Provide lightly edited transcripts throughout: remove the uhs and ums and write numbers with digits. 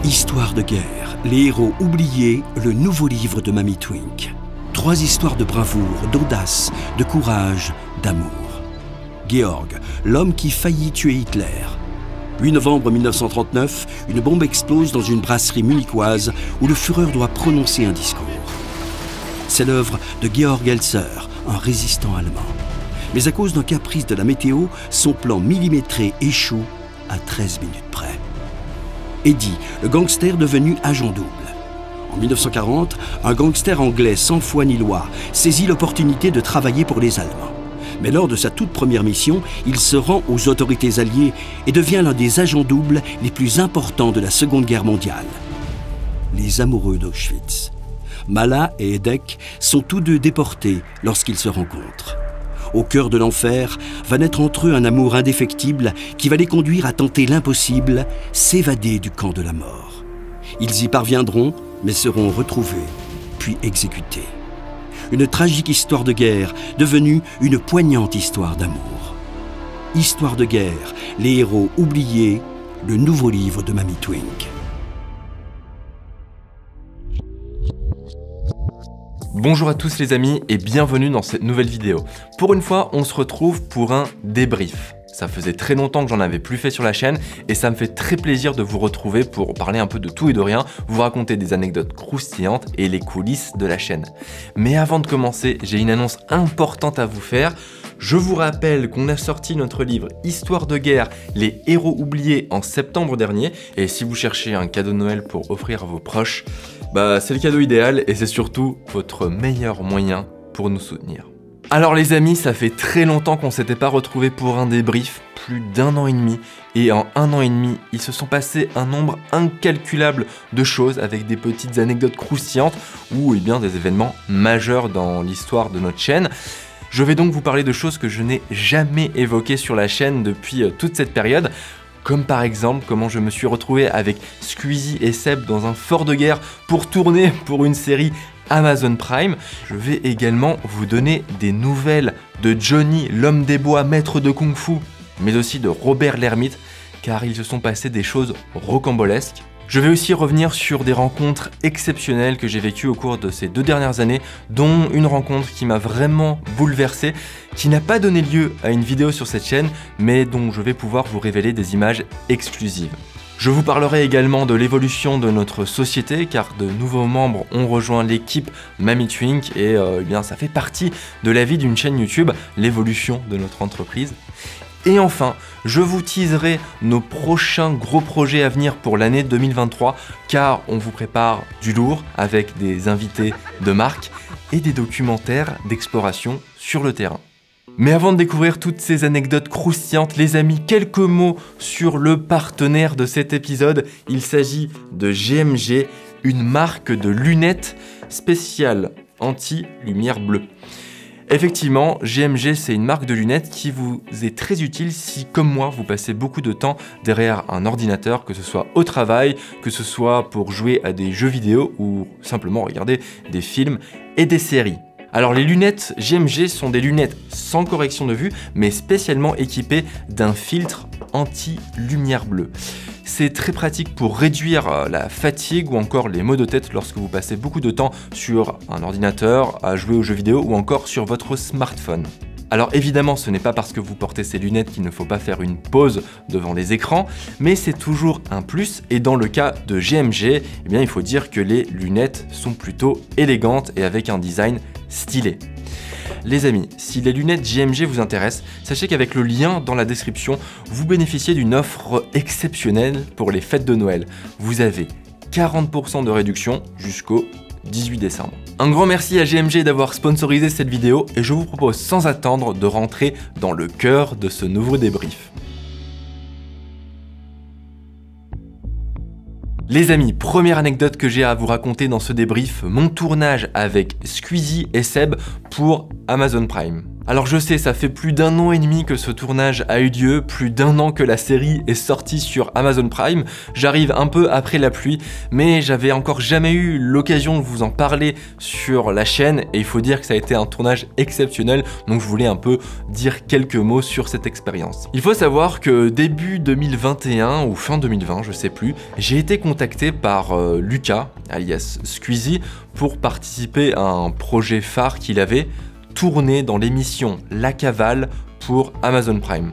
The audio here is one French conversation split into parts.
Histoire de guerre, les héros oubliés, le nouveau livre de Mamie Twink. 3 histoires de bravoure, d'audace, de courage, d'amour. Georg, l'homme qui faillit tuer Hitler. 8 novembre 1939, une bombe explose dans une brasserie munichoise où le Führer doit prononcer un discours. C'est l'œuvre de Georg Elser, un résistant allemand. Mais à cause d'un caprice de la météo, son plan millimétré échoue à 13 minutes près. Eddie, le gangster devenu agent double. En 1940, un gangster anglais sans foi ni loi saisit l'opportunité de travailler pour les Allemands. Mais lors de sa toute première mission, il se rend aux autorités alliées et devient l'un des agents doubles les plus importants de la Seconde Guerre mondiale. Les amoureux d'Auschwitz. Mala et Edek sont tous deux déportés lorsqu'ils se rencontrent. Au cœur de l'enfer, va naître entre eux un amour indéfectible qui va les conduire à tenter l'impossible, s'évader du camp de la mort. Ils y parviendront, mais seront retrouvés, puis exécutés. Une tragique histoire de guerre devenue une poignante histoire d'amour. Histoire de guerre, les héros oubliés, le nouveau livre de Mamie Twink. Bonjour à tous les amis et bienvenue dans cette nouvelle vidéo. Pour une fois, on se retrouve pour un débrief. Ça faisait très longtemps que j'en avais plus fait sur la chaîne et ça me fait très plaisir de vous retrouver pour parler un peu de tout et de rien, vous raconter des anecdotes croustillantes et les coulisses de la chaîne. Mais avant de commencer, j'ai une annonce importante à vous faire. Je vous rappelle qu'on a sorti notre livre Histoire de guerre, les héros oubliés en septembre dernier. Et si vous cherchez un cadeau de Noël pour offrir à vos proches, c'est le cadeau idéal et c'est surtout votre meilleur moyen pour nous soutenir. Alors les amis, ça fait très longtemps qu'on s'était pas retrouvés pour un débrief, plus d'1 an et demi. Et en 1 an et demi, il se sont passés un nombre incalculable de choses avec des petites anecdotes croustillantes ou des événements majeurs dans l'histoire de notre chaîne. Je vais donc vous parler de choses que je n'ai jamais évoquées sur la chaîne depuis toute cette période. Comme par exemple comment je me suis retrouvé avec Squeezie et Seb dans un fort de guerre pour tourner pour une série Amazon Prime. Je vais également vous donner des nouvelles de Johnny, l'homme des bois, maître de Kung Fu, mais aussi de Robert l'ermite, car il se sont passées des choses rocambolesques. Je vais aussi revenir sur des rencontres exceptionnelles que j'ai vécues au cours de ces 2 dernières années, dont une rencontre qui m'a vraiment bouleversé, qui n'a pas donné lieu à une vidéo sur cette chaîne, mais dont je vais pouvoir vous révéler des images exclusives. Je vous parlerai également de l'évolution de notre société, car de nouveaux membres ont rejoint l'équipe Mamie Twink et ça fait partie de la vie d'une chaîne YouTube, l'évolution de notre entreprise. Et enfin, je vous teaserai nos prochains gros projets à venir pour l'année 2023, car on vous prépare du lourd avec des invités de marque et des documentaires d'exploration sur le terrain. Mais avant de découvrir toutes ces anecdotes croustillantes, les amis, quelques mots sur le partenaire de cet épisode. Il s'agit de GMG, une marque de lunettes spéciales anti-lumière bleue. Effectivement, GMG, c'est une marque de lunettes qui vous est très utile si, comme moi, vous passez beaucoup de temps derrière un ordinateur, que ce soit au travail, que ce soit pour jouer à des jeux vidéo ou simplement regarder des films et des séries. Alors les lunettes GMG sont des lunettes sans correction de vue, mais spécialement équipées d'un filtre anti-lumière bleue. C'est très pratique pour réduire la fatigue ou encore les maux de tête lorsque vous passez beaucoup de temps sur un ordinateur, à jouer aux jeux vidéo ou encore sur votre smartphone. Alors évidemment, ce n'est pas parce que vous portez ces lunettes qu'il ne faut pas faire une pause devant les écrans, mais c'est toujours un plus et dans le cas de GMG, il faut dire que les lunettes sont plutôt élégantes et avec un design stylé. Les amis, si les lunettes GMG vous intéressent, sachez qu'avec le lien dans la description, vous bénéficiez d'une offre exceptionnelle pour les fêtes de Noël. Vous avez 40% de réduction jusqu'au 18 décembre. Un grand merci à GMG d'avoir sponsorisé cette vidéo et je vous propose sans attendre de rentrer dans le cœur de ce nouveau débrief. Les amis, première anecdote que j'ai à vous raconter dans ce débrief, mon tournage avec Squeezie et Seb pour Amazon Prime. Alors je sais, ça fait plus d'1 an et demi que ce tournage a eu lieu, plus d'1 an que la série est sortie sur Amazon Prime. J'arrive un peu après la pluie, mais j'avais encore jamais eu l'occasion de vous en parler sur la chaîne et il faut dire que ça a été un tournage exceptionnel, donc je voulais un peu dire quelques mots sur cette expérience. Il faut savoir que début 2021 ou fin 2020, je sais plus, j'ai été contacté par Lucas, alias Squeezie, pour participer à un projet phare qu'il avait, tourné dans l'émission La Cavale pour Amazon Prime.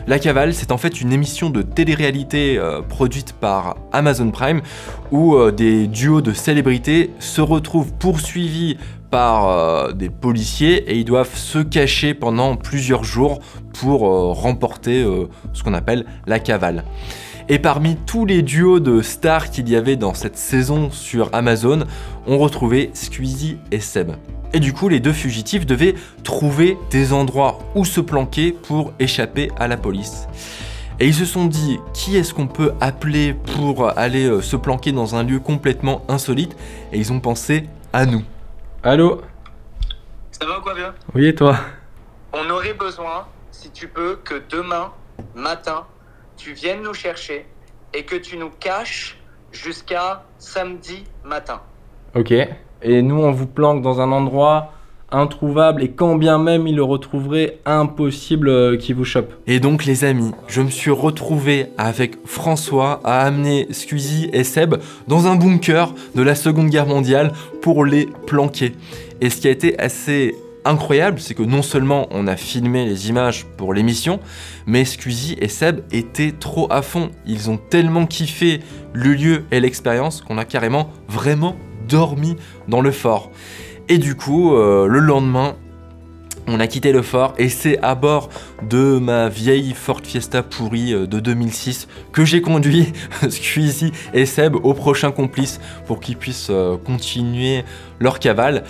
La Cavale, c'est en fait une émission de télé-réalité produite par Amazon Prime où des duos de célébrités se retrouvent poursuivis par des policiers et ils doivent se cacher pendant plusieurs jours pour remporter ce qu'on appelle la cavale. Et parmi tous les duos de stars qu'il y avait dans cette saison sur Amazon, on retrouvait Squeezie et Seb. Et du coup, les deux fugitifs devaient trouver des endroits où se planquer pour échapper à la police. Et ils se sont dit, qui est-ce qu'on peut appeler pour aller se planquer dans un lieu complètement insolite? Et ils ont pensé à nous. Allô? Ça va ou quoi bien? Oui, et toi? On aurait besoin, si tu peux, que demain matin, tu viennes nous chercher et que tu nous caches jusqu'à samedi matin. Ok. Et nous, on vous planque dans un endroit introuvable et quand bien même il le retrouverait, impossible qu'il vous chope. Et donc les amis, je me suis retrouvé avec François à amener Squeezie et Seb dans un bunker de la Seconde Guerre mondiale pour les planquer. Et ce qui a été assez incroyable, c'est que non seulement on a filmé les images pour l'émission, mais Squeezie et Seb étaient trop à fond. Ils ont tellement kiffé le lieu et l'expérience qu'on a carrément vraiment dormi dans le fort. Et du coup, le lendemain, on a quitté le fort et c'est à bord de ma vieille Ford Fiesta pourrie de 2006 que j'ai conduit Squeezie et Seb au prochain complice pour qu'ils puissent continuer leur cavale.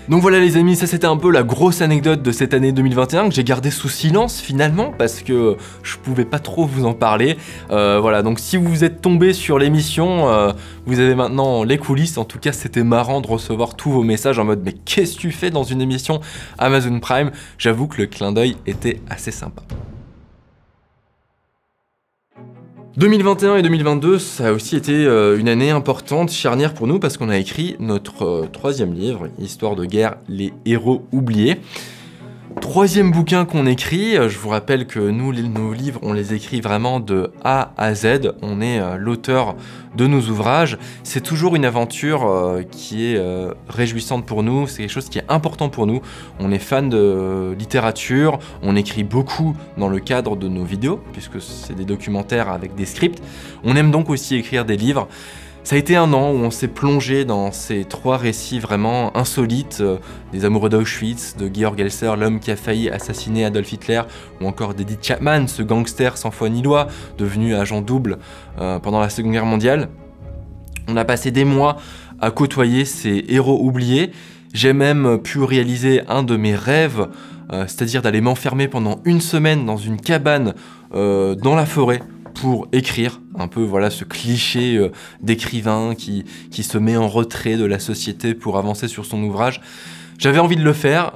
Donc voilà les amis, ça c'était un peu la grosse anecdote de cette année 2021 que j'ai gardé sous silence finalement parce que je pouvais pas trop vous en parler. Voilà, donc si vous êtes tombé sur l'émission, vous avez maintenant les coulisses. En tout cas, c'était marrant de recevoir tous vos messages en mode mais qu'est-ce que tu fais dans une émission Amazon Prime? J'avoue que le clin d'œil était assez sympa. 2021 et 2022, ça a aussi été une année importante, charnière pour nous, parce qu'on a écrit notre troisième livre, Histoire de guerre, les héros oubliés. Troisième bouquin qu'on écrit, je vous rappelle que nous, nos livres, on les écrit vraiment de A à Z, on est l'auteur de nos ouvrages. C'est toujours une aventure qui est réjouissante pour nous, c'est quelque chose qui est important pour nous. On est fan de littérature, on écrit beaucoup dans le cadre de nos vidéos, puisque c'est des documentaires avec des scripts. On aime donc aussi écrire des livres. Ça a été un an où on s'est plongé dans ces trois récits vraiment insolites, des amoureux d'Auschwitz, de Georg Elser, l'homme qui a failli assassiner Adolf Hitler, ou encore d'Eddie Chapman, ce gangster sans foi ni loi, devenu agent double pendant la Seconde Guerre mondiale. On a passé des mois à côtoyer ces héros oubliés. J'ai même pu réaliser un de mes rêves, c'est-à-dire d'aller m'enfermer pendant une semaine dans une cabane dans la forêt, pour écrire un peu voilà ce cliché d'écrivain qui se met en retrait de la société pour avancer sur son ouvrage. J'avais envie de le faire,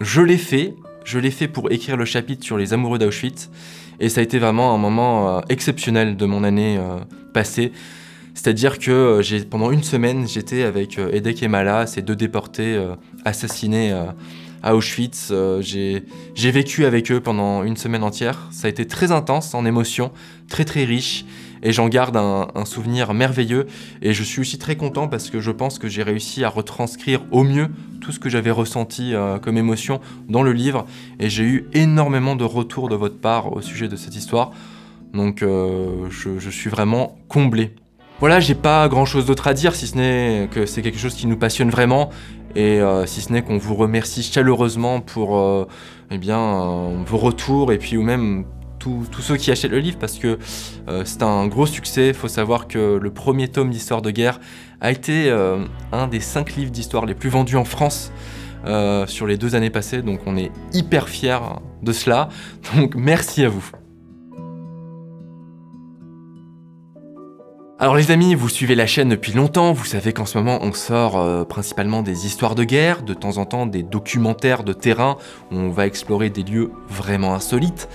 je l'ai fait pour écrire le chapitre sur les amoureux d'Auschwitz et ça a été vraiment un moment exceptionnel de mon année passée. C'est-à-dire que pendant une semaine, j'étais avec Edek et Mala, ces deux déportés assassinés à Auschwitz. J'ai vécu avec eux pendant une semaine entière. Ça a été très intense en émotions, très très riche, et j'en garde un souvenir merveilleux. Et je suis aussi très content parce que je pense que j'ai réussi à retranscrire au mieux tout ce que j'avais ressenti comme émotion dans le livre. Et j'ai eu énormément de retours de votre part au sujet de cette histoire. Donc je suis vraiment comblé. Voilà, j'ai pas grand chose d'autre à dire si ce n'est que c'est quelque chose qui nous passionne vraiment et si ce n'est qu'on vous remercie chaleureusement pour vos retours et puis ou même tous ceux qui achètent le livre parce que c'est un gros succès. Il faut savoir que le premier tome d'Histoire de guerre a été un des 5 livres d'histoire les plus vendus en France sur les 2 années passées, donc on est hyper fiers de cela, donc merci à vous. Alors les amis, vous suivez la chaîne depuis longtemps, vous savez qu'en ce moment on sort principalement des histoires de guerre, de temps en temps des documentaires de terrain où on va explorer des lieux vraiment insolites.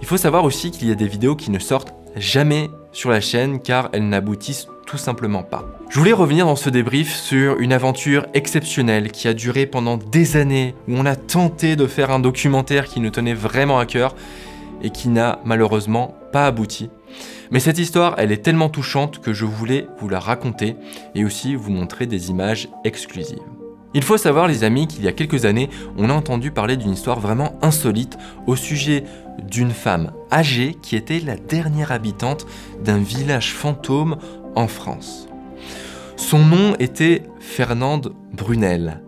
Il faut savoir aussi qu'il y a des vidéos qui ne sortent jamais sur la chaîne car elles n'aboutissent tout simplement pas. Je voulais revenir dans ce débrief sur une aventure exceptionnelle qui a duré pendant des années, où on a tenté de faire un documentaire qui nous tenait vraiment à cœur et qui n'a malheureusement pas abouti. Mais cette histoire, elle est tellement touchante que je voulais vous la raconter et aussi vous montrer des images exclusives. Il faut savoir les amis qu'il y a quelques années, on a entendu parler d'une histoire vraiment insolite au sujet d'une femme âgée qui était la dernière habitante d'un village fantôme en France. Son nom était Fernande Brunel.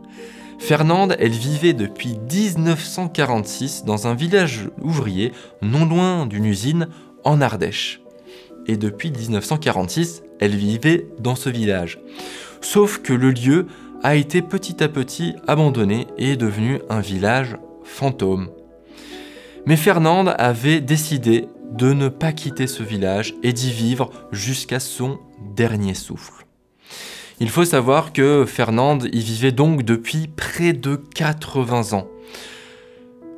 Fernande, elle vivait depuis 1946 dans un village ouvrier non loin d'une usine en Ardèche. Et depuis 1946, elle vivait dans ce village. Sauf que le lieu a été petit à petit abandonné et est devenu un village fantôme. Mais Fernande avait décidé de ne pas quitter ce village et d'y vivre jusqu'à son dernier souffle. Il faut savoir que Fernande y vivait donc depuis près de 80 ans.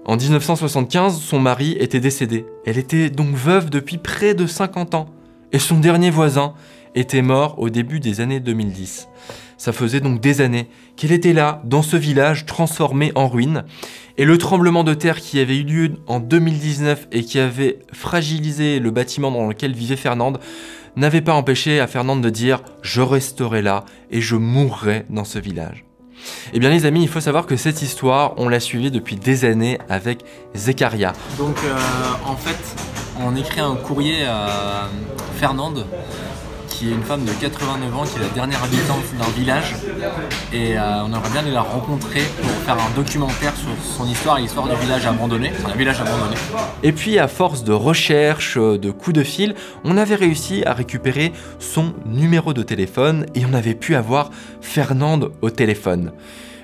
En 1975, son mari était décédé. Elle était donc veuve depuis près de 50 ans. Et son dernier voisin était mort au début des années 2010. Ça faisait donc des années qu'elle était là, dans ce village transformé en ruine. Et le tremblement de terre qui avait eu lieu en 2019 et qui avait fragilisé le bâtiment dans lequel vivait Fernande n'avait pas empêché à Fernande de dire « je resterai là et je mourrai dans ce village ». Eh bien les amis, il faut savoir que cette histoire, on l'a suivie depuis des années avec Zekaria. Donc en fait, on écrit un courrier à Fernande, qui est une femme de 89 ans, qui est la dernière habitante d'un village. Et on aimerait bien aller la rencontrer pour faire un documentaire sur son histoire et l'histoire du village abandonné. Un village abandonné. Et puis à force de recherche, de coups de fil, on avait réussi à récupérer son numéro de téléphone et on avait pu avoir Fernande au téléphone.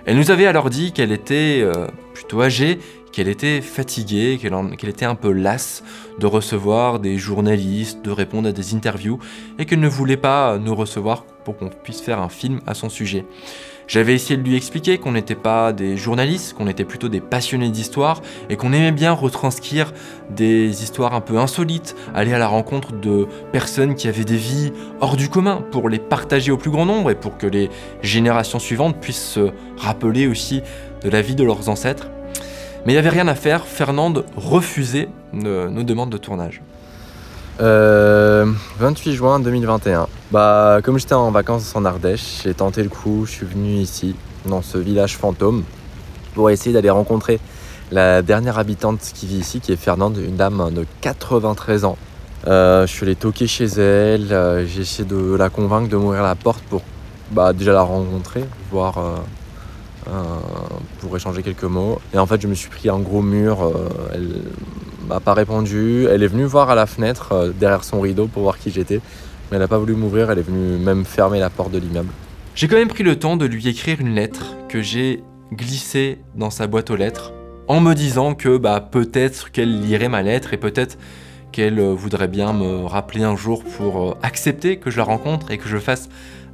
Elle nous avait alors dit qu'elle était plutôt âgée, qu'elle était fatiguée, qu'elle était un peu lasse de recevoir des journalistes, de répondre à des interviews et qu'elle ne voulait pas nous recevoir pour qu'on puisse faire un film à son sujet. J'avais essayé de lui expliquer qu'on n'était pas des journalistes, qu'on était plutôt des passionnés d'histoire et qu'on aimait bien retranscrire des histoires un peu insolites, aller à la rencontre de personnes qui avaient des vies hors du commun pour les partager au plus grand nombre et pour que les générations suivantes puissent se rappeler aussi de la vie de leurs ancêtres. Mais il n'y avait rien à faire, Fernande refusait nos demandes de tournage. 28 juin 2021. Comme j'étais en vacances en Ardèche, j'ai tenté le coup, je suis venu ici, dans ce village fantôme, pour essayer d'aller rencontrer la dernière habitante qui vit ici, qui est Fernande, une dame de 93 ans. Je suis allé toquer chez elle, j'ai essayé de la convaincre de m'ouvrir la porte pour déjà la rencontrer, voir... pour échanger quelques mots. Et en fait, je me suis pris un gros mur. Elle m'a pas répondu. Elle est venue voir à la fenêtre, derrière son rideau, pour voir qui j'étais. Mais elle n'a pas voulu m'ouvrir. Elle est venue même fermer la porte de l'immeuble. J'ai quand même pris le temps de lui écrire une lettre que j'ai glissée dans sa boîte aux lettres en me disant que peut-être qu'elle lirait ma lettre et peut-être qu'elle voudrait bien me rappeler un jour pour accepter que je la rencontre et que je fasse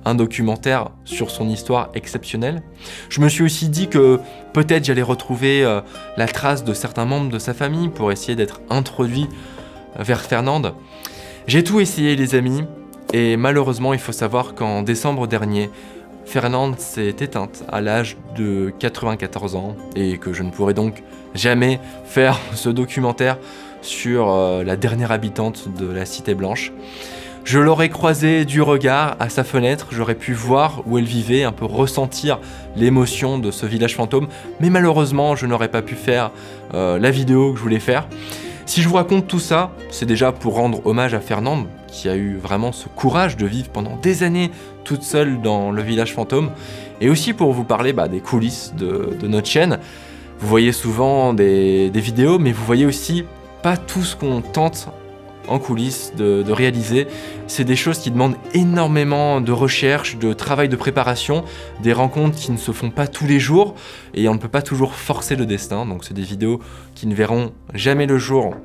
un documentaire sur son histoire exceptionnelle. Je me suis aussi dit que peut-être j'allais retrouver la trace de certains membres de sa famille pour essayer d'être introduit vers Fernande. J'ai tout essayé les amis et malheureusement il faut savoir qu'en décembre dernier, Fernande s'est éteinte à l'âge de 94 ans et que je ne pourrai donc jamais faire ce documentaire sur la dernière habitante de la Cité Blanche. Je l'aurais croisée du regard à sa fenêtre, j'aurais pu voir où elle vivait, un peu ressentir l'émotion de ce village fantôme, mais malheureusement, je n'aurais pas pu faire la vidéo que je voulais faire. Si je vous raconte tout ça, c'est déjà pour rendre hommage à Fernande, qui a eu vraiment ce courage de vivre pendant des années toute seule dans le village fantôme, et aussi pour vous parler des coulisses de notre chaîne. Vous voyez souvent des vidéos, mais vous voyez aussi pas tout ce qu'on tente en coulisses de réaliser. C'est des choses qui demandent énormément de recherche, de travail de préparation, des rencontres qui ne se font pas tous les jours et on ne peut pas toujours forcer le destin. Donc c'est des vidéos qui ne verront jamais le jour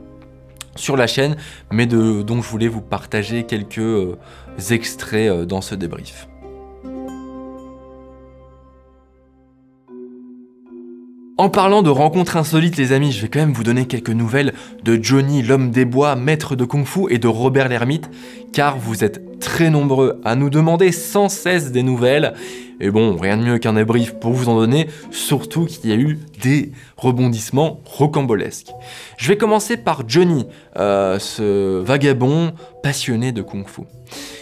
sur la chaîne, mais dont je voulais vous partager quelques extraits dans ce débrief. En parlant de rencontres insolites les amis, je vais quand même vous donner quelques nouvelles de Johnny l'homme des bois, maître de Kung Fu, et de Robert l'ermite, car vous êtes très nombreux à nous demander sans cesse des nouvelles. Et bon, rien de mieux qu'un débrief pour vous en donner, surtout qu'il y a eu des rebondissements rocambolesques. Je vais commencer par Johnny, ce vagabond passionné de Kung Fu.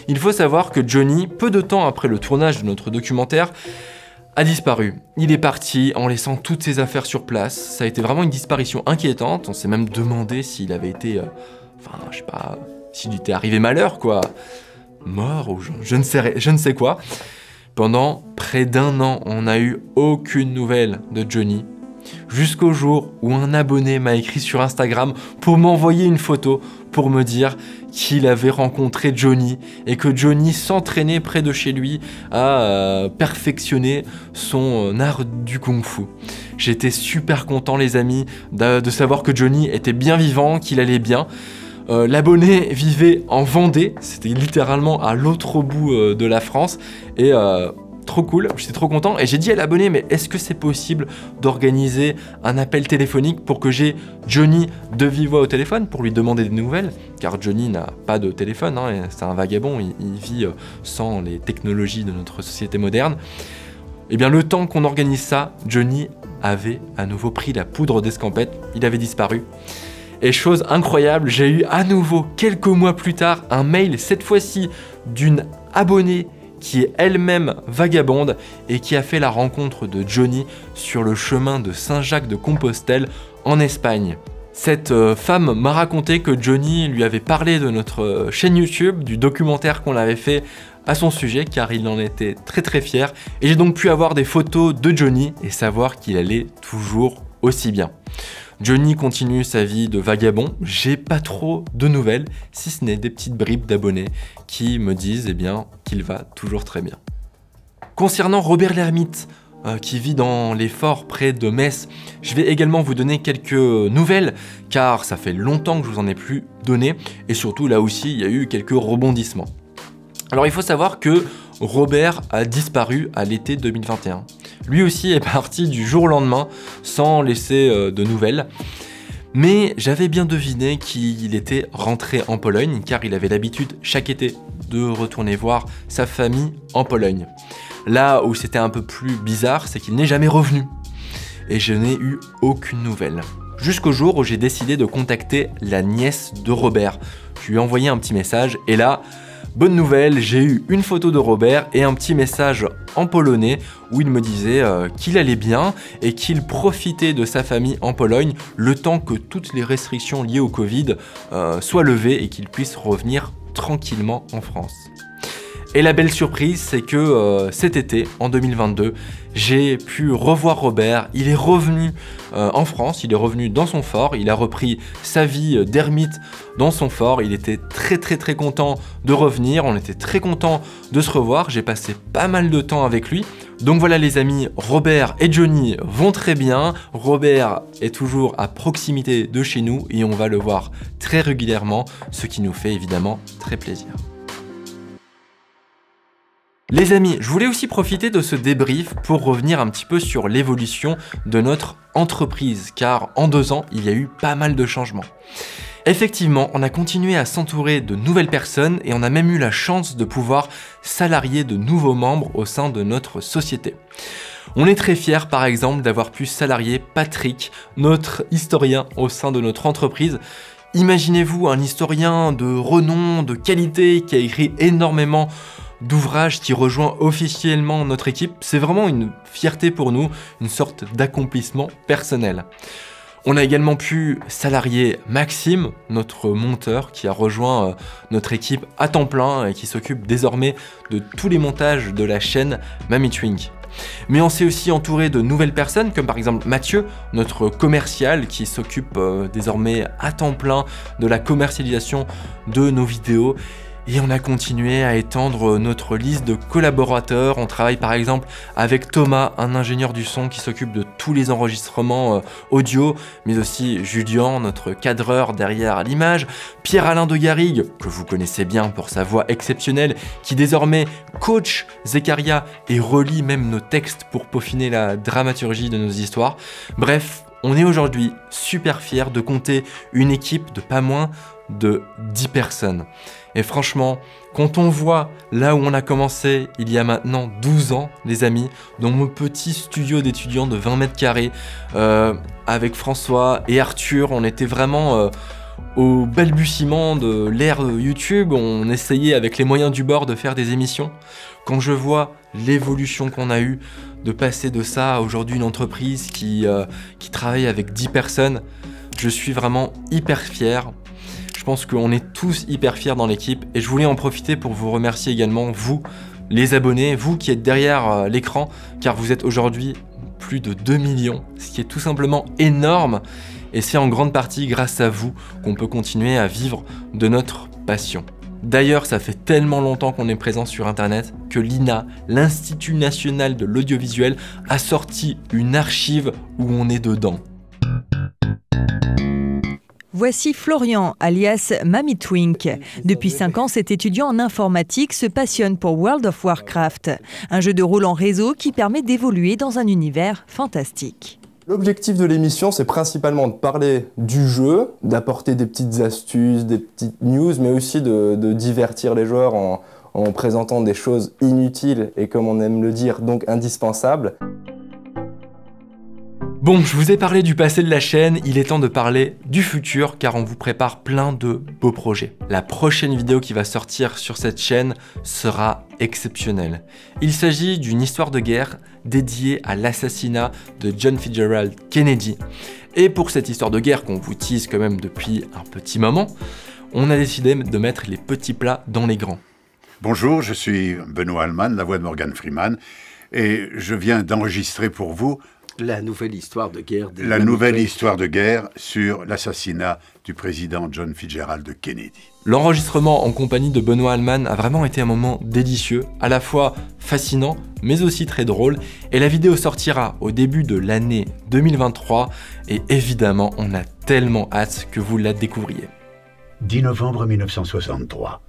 Il faut savoir que Johnny, peu de temps après le tournage de notre documentaire, a disparu. Il est parti en laissant toutes ses affaires sur place. Ça a été vraiment une disparition inquiétante. On s'est même demandé s'il avait été... enfin, je sais pas... s'il était arrivé malheur, quoi. Mort ou je ne sais quoi. Pendant près d'1 an, on n'a eu aucune nouvelle de Johnny. Jusqu'au jour où un abonné m'a écrit sur Instagram pour m'envoyer une photo pour me dire qu'il avait rencontré Johnny et que Johnny s'entraînait près de chez lui à perfectionner son art du Kung Fu. J'étais super content les amis de savoir que Johnny était bien vivant, qu'il allait bien. L'abonné vivait en Vendée, c'était littéralement à l'autre bout de la France et trop cool, j'étais trop content et j'ai dit à l'abonné mais est-ce que c'est possible d'organiser un appel téléphonique pour que j'ai Johnny de vive voix au téléphone pour lui demander des nouvelles, car Johnny n'a pas de téléphone, hein, c'est un vagabond, il vit sans les technologies de notre société moderne. Et bien le temps qu'on organise ça, Johnny avait à nouveau pris la poudre d'escampette, il avait disparu. Et chose incroyable, j'ai eu à nouveau quelques mois plus tard un mail, cette fois-ci d'une abonnée qui est elle-même vagabonde et qui a fait la rencontre de Johnny sur le chemin de Saint-Jacques-de-Compostelle en Espagne. Cette femme m'a raconté que Johnny lui avait parlé de notre chaîne YouTube, du documentaire qu'on avait fait à son sujet, car il en était très très fier. Et j'ai donc pu avoir des photos de Johnny et savoir qu'il allait toujours aussi bien. Johnny continue sa vie de vagabond, j'ai pas trop de nouvelles, si ce n'est des petites bribes d'abonnés qui me disent eh bien, qu'il va toujours très bien. Concernant Robert l'ermite, qui vit dans les forts près de Metz, je vais également vous donner quelques nouvelles, car ça fait longtemps que je vous en ai plus donné, et surtout là aussi il y a eu quelques rebondissements. Alors il faut savoir que Robert a disparu à l'été 2021. Lui aussi est parti du jour au lendemain sans laisser de nouvelles. Mais j'avais bien deviné qu'il était rentré en Pologne car il avait l'habitude chaque été de retourner voir sa famille en Pologne. Là où c'était un peu plus bizarre, c'est qu'il n'est jamais revenu. Et je n'ai eu aucune nouvelle. Jusqu'au jour où j'ai décidé de contacter la nièce de Robert. Je lui ai envoyé un petit message et là... bonne nouvelle, j'ai eu une photo de Robert et un petit message en polonais où il me disait qu'il allait bien et qu'il profitait de sa famille en Pologne le temps que toutes les restrictions liées au Covid soient levées et qu'il puisse revenir tranquillement en France. Et la belle surprise, c'est que cet été, en 2022, j'ai pu revoir Robert. Il est revenu en France, il est revenu dans son fort, il a repris sa vie d'ermite dans son fort. Il était très content de revenir, on était très content de se revoir. J'ai passé pas mal de temps avec lui. Donc voilà les amis, Robert et Johnny vont très bien. Robert est toujours à proximité de chez nous et on va le voir très régulièrement, ce qui nous fait évidemment très plaisir. Les amis, je voulais aussi profiter de ce débrief pour revenir un petit peu sur l'évolution de notre entreprise, car en 2 ans, il y a eu pas mal de changements. Effectivement, on a continué à s'entourer de nouvelles personnes et on a même eu la chance de pouvoir salarier de nouveaux membres au sein de notre société. On est très fiers par exemple d'avoir pu salarier Patrick, notre historien au sein de notre entreprise. Imaginez-vous un historien de renom, de qualité, qui a écrit énormément d'ouvrages, qui rejoint officiellement notre équipe. C'est vraiment une fierté pour nous, une sorte d'accomplissement personnel. On a également pu salarier Maxime, notre monteur, qui a rejoint notre équipe à temps plein et qui s'occupe désormais de tous les montages de la chaîne Mamitwink. Mais on s'est aussi entouré de nouvelles personnes, comme par exemple Mathieu, notre commercial, qui s'occupe désormais à temps plein de la commercialisation de nos vidéos. Et on a continué à étendre notre liste de collaborateurs. On travaille par exemple avec Thomas, un ingénieur du son qui s'occupe de tous les enregistrements audio, mais aussi Julien, notre cadreur derrière l'image, Pierre-Alain de Garrigue, que vous connaissez bien pour sa voix exceptionnelle, qui désormais coach Zekaria et relit même nos textes pour peaufiner la dramaturgie de nos histoires. Bref, on est aujourd'hui super fiers de compter une équipe de pas moins de 10 personnes. Et franchement, quand on voit là où on a commencé il y a maintenant 12 ans, les amis, dans mon petit studio d'étudiants de 20 mètres carrés, avec François et Arthur, on était vraiment au balbutiement de l'ère YouTube, on essayait avec les moyens du bord de faire des émissions. Quand je vois l'évolution qu'on a eue, de passer de ça à aujourd'hui une entreprise qui travaille avec 10 personnes, je suis vraiment hyper fier. Je pense qu'on est tous hyper fiers dans l'équipe et je voulais en profiter pour vous remercier également, vous, les abonnés, vous qui êtes derrière l'écran, car vous êtes aujourd'hui plus de 2 millions, ce qui est tout simplement énorme. Et c'est en grande partie grâce à vous qu'on peut continuer à vivre de notre passion. D'ailleurs, ça fait tellement longtemps qu'on est présent sur Internet que l'INA, l'Institut National de l'Audiovisuel, a sorti une archive où on est dedans. Voici Florian, alias Mamie Twink. Depuis 5 ans, cet étudiant en informatique se passionne pour World of Warcraft, un jeu de rôle en réseau qui permet d'évoluer dans un univers fantastique. L'objectif de l'émission, c'est principalement de parler du jeu, d'apporter des petites astuces, des petites news, mais aussi de divertir les joueurs en présentant des choses inutiles et, comme on aime le dire, donc indispensables. Bon, je vous ai parlé du passé de la chaîne, il est temps de parler du futur car on vous prépare plein de beaux projets. La prochaine vidéo qui va sortir sur cette chaîne sera exceptionnelle. Il s'agit d'une histoire de guerre dédiée à l'assassinat de John Fitzgerald Kennedy. Et pour cette histoire de guerre qu'on vous tease quand même depuis un petit moment, on a décidé de mettre les petits plats dans les grands. Bonjour, je suis Benoît Alman, la voix de Morgan Freeman, et je viens d'enregistrer pour vous la nouvelle histoire de guerre. La nouvelle histoire de guerre sur l'assassinat du président John Fitzgerald Kennedy. L'enregistrement en compagnie de Benoît Alman a vraiment été un moment délicieux, à la fois fascinant, mais aussi très drôle. Et la vidéo sortira au début de l'année 2023. Et évidemment, on a tellement hâte que vous la découvriez. 10 novembre 1963.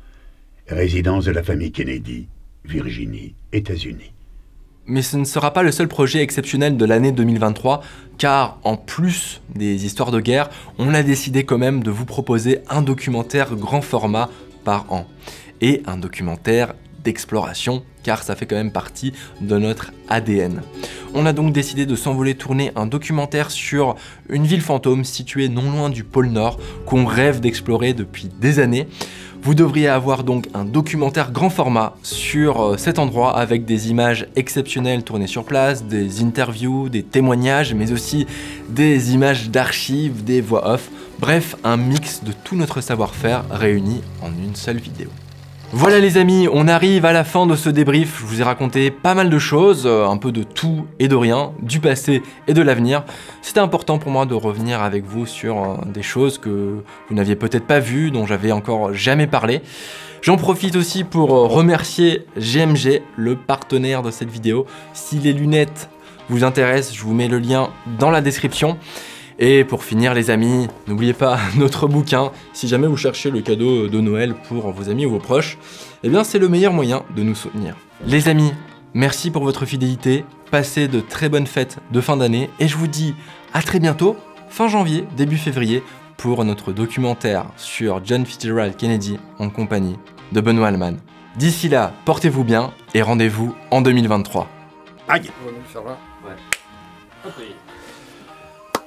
Résidence de la famille Kennedy, Virginie, États-Unis. Mais ce ne sera pas le seul projet exceptionnel de l'année 2023, car en plus des histoires de guerre, on a décidé quand même de vous proposer un documentaire grand format par an. Et un documentaire d'exploration, car ça fait quand même partie de notre ADN. On a donc décidé de s'envoler tourner un documentaire sur une ville fantôme située non loin du pôle Nord, qu'on rêve d'explorer depuis des années. Vous devriez avoir donc un documentaire grand format sur cet endroit avec des images exceptionnelles tournées sur place, des interviews, des témoignages, mais aussi des images d'archives, des voix off. Bref, un mix de tout notre savoir-faire réuni en une seule vidéo. Voilà les amis, on arrive à la fin de ce débrief. Je vous ai raconté pas mal de choses, un peu de tout et de rien, du passé et de l'avenir. C'était important pour moi de revenir avec vous sur des choses que vous n'aviez peut-être pas vues, dont j'avais encore jamais parlé. J'en profite aussi pour remercier GMG, le partenaire de cette vidéo. Si les lunettes vous intéressent, je vous mets le lien dans la description. Et pour finir les amis, n'oubliez pas notre bouquin, si jamais vous cherchez le cadeau de Noël pour vos amis ou vos proches, eh bien c'est le meilleur moyen de nous soutenir. Les amis, merci pour votre fidélité, passez de très bonnes fêtes de fin d'année et je vous dis à très bientôt, fin janvier, début février, pour notre documentaire sur John Fitzgerald Kennedy en compagnie de Benoît Alman. D'ici là, portez-vous bien et rendez-vous en 2023. Aïe!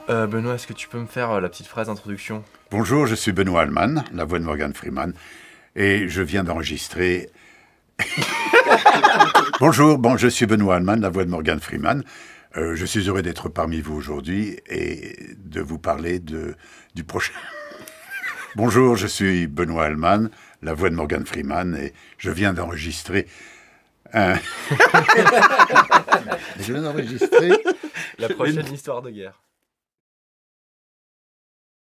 Benoît, est-ce que tu peux me faire la petite phrase d'introduction? Bonjour, je suis Benoît Alman, la voix de Morgan Freeman, et je viens d'enregistrer... Bonjour, je suis Benoît Alman, la voix de Morgan Freeman. Je suis heureux d'être parmi vous aujourd'hui et de vous parler du prochain... Bonjour, je suis Benoît Alman, la voix de Morgan Freeman, et je viens d'enregistrer un... La prochaine histoire de guerre.